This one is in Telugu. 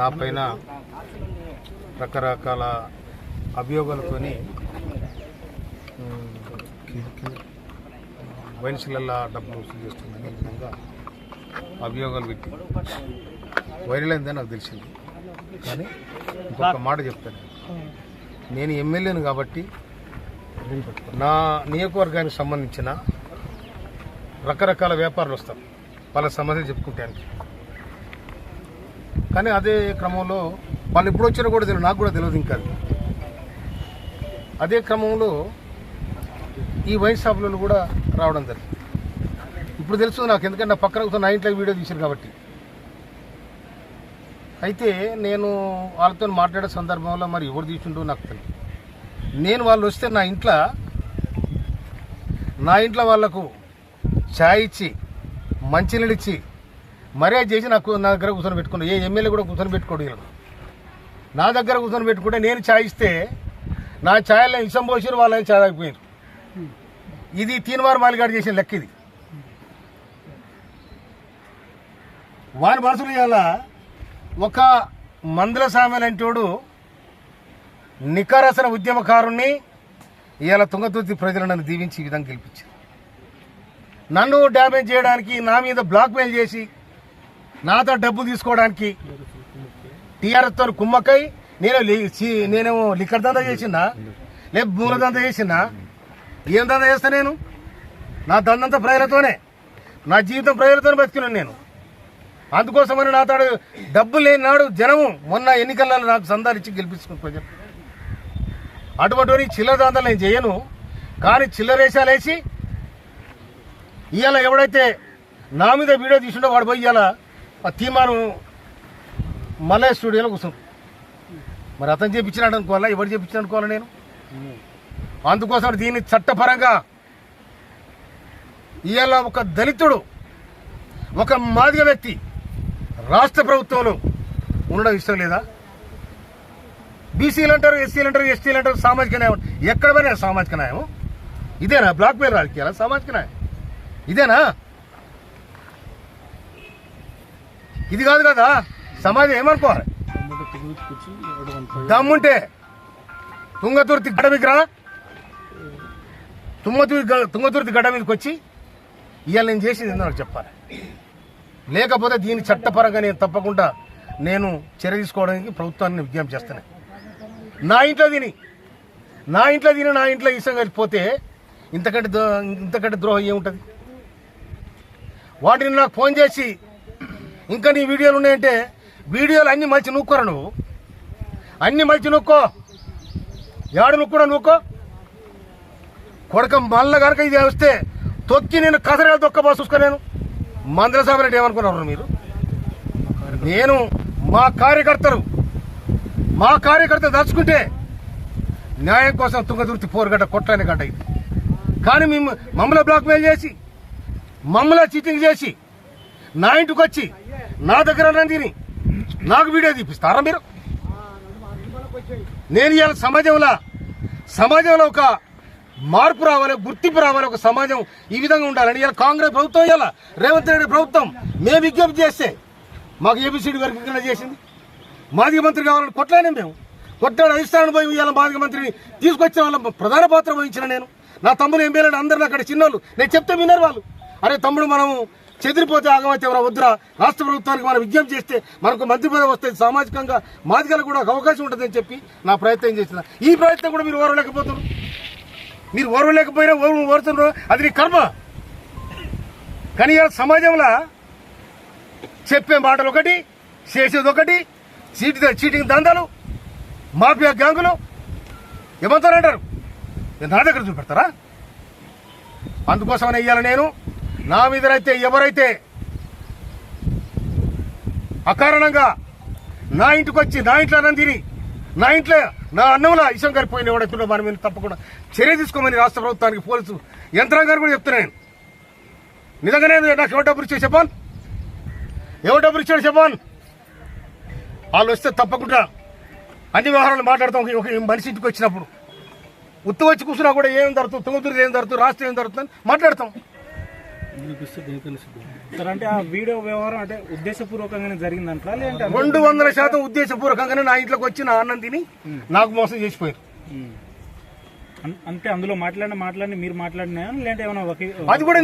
నా పైన రకరకాల అభియోగాలతోని వైన్స్లలో డబ్బులు వసూలు చేస్తుందని ఈ విధంగా అభియోగాలు పెట్టి వైరల్ అయిందని నాకు తెలిసింది. కానీ ఇంకొక మాట చెప్తాను, నేను ఎమ్మెల్యేను కాబట్టి నా నియోజకవర్గానికి సంబంధించిన రకరకాల వ్యాపారులు వస్తారు వాళ్ళ సమస్యలు చెప్పుకుంటానికి. కానీ అదే క్రమంలో వాళ్ళు ఎప్పుడు వచ్చినా కూడా తెలియదు, నాకు కూడా తెలియదు. ఇంకా అదే క్రమంలో ఈ వైన్ షాపులలో కూడా రావడం జరిగింది. ఇప్పుడు తెలుసు నాకు, ఎందుకంటే నా పక్కన నా ఇంట్లో వీడియో తీశారు కాబట్టి. అయితే నేను వాళ్ళతో మాట్లాడే సందర్భంలో మరి ఎవరు తీసుంటో నాకు తెలియదు. నేను వాళ్ళు వస్తే నా ఇంట్లో వాళ్లకు ఛాయ్ ఇచ్చి మంచినీళ్ళు ఇచ్చి మర్యాద చేసి నా దగ్గర కూర్చొని పెట్టుకున్నాను. ఏ ఎమ్మెల్యే కూడా కూర్చొని పెట్టుకోడు. నా దగ్గర కూర్చొని పెట్టుకుంటే నేను ఛాయ్ ఇస్తే నా ఛాయల్లో ఇసం పోసిరు, వాళ్ళని ఛాయ్ అయిపోయారు. ఇది తీన్వార్ మాలిగాడు చేసిన లెక్క. ఇది వారి మనసులు ఇవాళ ఒక మందుల సామెలంటోడు నికరసన ఉద్యమకారుణ్ణి ఇవాళ తుంగతుర్తి ప్రజలు నన్ను దీవించి ఈ విధంగా గెలిపించారు. నన్ను డ్యామేజ్ చేయడానికి, నా మీద బ్లాక్మెయిల్ చేసి నాతో డబ్బులు తీసుకోవడానికి టీఆర్ఎస్తో కుమ్మక్కై నేనేమో లిక్కర్ దందా చేసినా, లేక భూముల దందా చేసినా, ఏం దందా చేస్తా నేను? నా దందంతా ప్రజలతోనే, నా జీవితం ప్రజలతోనే బతికినాను నేను. అందుకోసమని నాతో డబ్బులు లేని నాడు జనము మొన్న ఎన్నికలలో నాకు సందాలు ఇచ్చి గెలిపించుకుని ప్రజలు. అటువంటి చిల్లర దందాలు నేను చేయను. కానీ చిల్లరేషాలు వేసి ఇవాళ ఎవడైతే నా మీద వీడియో తీసుండో వాడు పోయి ఇవాళ ఆ తీర్మానం మలయ స్టూడియోలో కూర్చుంది. మరి అతను చేయించినాడు అనుకోవాలా, ఎవరు చేయించిన అనుకోవాలా నేను? అందుకోసం దీన్ని చట్టపరంగా ఇవాళ ఒక దళితుడు, ఒక మాదిగ వ్యక్తి రాష్ట్ర ప్రభుత్వంలో ఉండడం ఇష్టం లేదా? బీసీలు అంటారు, ఎస్సీలు అంటారు, ఎస్టీలు అంటారు, సామాజిక న్యాయం. ఎక్కడ పోయినా సామాజిక న్యాయం ఇదేనా? బ్లాక్ మెయిల్ రాజకీయాలా సామాజిక న్యాయం ఇదేనా? ఇది కాదు కదా. సమాజం ఏమనుకోవాలి? దమ్ముంటే తుంగతుర్తి గడ్డ మీదకి రా, తుంగతుర్తి గడ్డ మీదకి వచ్చి ఇవాళ నేను చేసేది ఏందో నాకు చెప్పాలి. లేకపోతే దీన్ని చట్టపరంగా నేను తప్పకుండా నేను చర్య తీసుకోవడానికి ప్రభుత్వాన్ని విజ్ఞప్తి చేస్తాను. నా ఇంట్లో తిని నా ఇంట్లో ఇష్టం కలిసిపోతే ఇంతకంటే ద్రోహం ఏముంటుంది? వాటిని నాకు ఫోన్ చేసి ఇంకా నీ వీడియోలు ఉన్నాయంటే, వీడియోలు అన్ని మలిచి నూక్కోరా నువ్వు, అన్ని మలిచి నూక్కో, ఏడు నూక్కూడా నూక్కో కొడక. మళ్ళా కనుక ఇది వస్తే తొక్కి నేను కసరేలు తొక్కబో చూసుకోలేను. మందుల సభలు ఏమనుకున్నారు మీరు? నేను మా కార్యకర్త దలుచుకుంటే న్యాయం కోసం తుంగతుర్తి పోరుగడ్డ కొట్టని గడ్డ ఇది. కానీ మమ్మల్ని బ్లాక్మెయిల్ చేసి, మమ్మల్ని చీటింగ్ చేసి, నా ఇంటికి వచ్చి నా దగ్గర తిని నాకు వీడియో తీపిస్తారా మీరు? నేను ఇవాళ సమాజంలో ఒక మార్పు రావాలి, గుర్తింపు రావాలి, ఒక సమాజం ఈ విధంగా ఉండాలని ఇవాళ కాంగ్రెస్ ప్రభుత్వం, ఇవాళ రేవంత్ రెడ్డి ప్రభుత్వం మేము విజ్ఞప్తి చేస్తే మాకు ఏబిసిడి వర్గీకరణ చేసింది. మాదిగ మంత్రి కావాలని కొట్లానే మేము కొట్లాడు అధిష్టానం పోయి ఇవాళ మాదిగ మంత్రిని తీసుకొచ్చిన వాళ్ళ ప్రధాన పాత్ర వహించిన నేను. నా తమ్ముడు ఎమ్మెల్యేలు అందరినీ అక్కడ చిన్నోళ్ళు, నేను చెప్తే విన్నారు వాళ్ళు. అరే తమ్ముడు, మనము చెదిరిపోతే ఆగమైతే ఎవరా వద్దురా, రాష్ట్ర ప్రభుత్వానికి మనం విజ్ఞప్తి చేస్తే మనకు మంత్రి పదవి వస్తుంది, సామాజికంగా మాదిగలకు కూడా ఒక అవకాశం ఉంటుందని చెప్పి నా ప్రయత్నం చేసిన. ఈ ప్రయత్నం కూడా మీరు ఓర్వలేకపోతున్నారు. మీరు ఓర్వలేకపోయినా ఓరుతున్నారు, అది నీ కర్మ. కానీ సమాజంలో చెప్పే మాటలు ఒకటి, చేసేది ఒకటి, చీటింగ్ దందాలు, మాఫియా గ్యాంగులు ఏమంటారంటారు, నా దగ్గర చూపెడతారా? అందుకోసమనే ఇవాళ నేను నా మీద ఎవరైతే అకారణంగా నా ఇంటికి వచ్చి నా ఇంట్లో అన్నం తిని నా అన్నంలో ఇష్టం కలిపోయిన ఎవడైతే మన మీద తప్పకుండా చర్య తీసుకోమని రాష్ట్ర ప్రభుత్వానికి, పోలీసు యంత్రాంగాన్ని కూడా చెప్తున్నాను. నిజంగానే నాకు ఎవరు డబ్బులు ఇచ్చాడు చెప్పాను, ఎవరు డబ్బులు ఇచ్చాడు చెప్పాను. వాళ్ళు వస్తే తప్పకుండా అన్ని వ్యవహారాలు మాట్లాడతాం. ఒక మనిషి ఇంటికి వచ్చినప్పుడు ఉత్తు వచ్చి కూర్చున్నా కూడా ఏం జరుగుతుంది, తుంగతుర్తి ఏం జరుగుతుంది, రాష్ట్రం ఏం జరుగుతుందని మాట్లాడతాం. సార్ అంటే ఆ వీడియో వ్యవహారం అంటే ఉద్దేశపూర్వకంగానే జరిగిందంటారా లేదంటే 200% ఉద్దేశపూర్వకంగానే నా ఇంట్లోకి వచ్చి నా అన్నం తిని నాకు మోసం చేసిపోయారు. అంటే అందులో మాట్లాడిన మీరు మాట్లాడినా లేదంటే ఏమైనా అది కూడా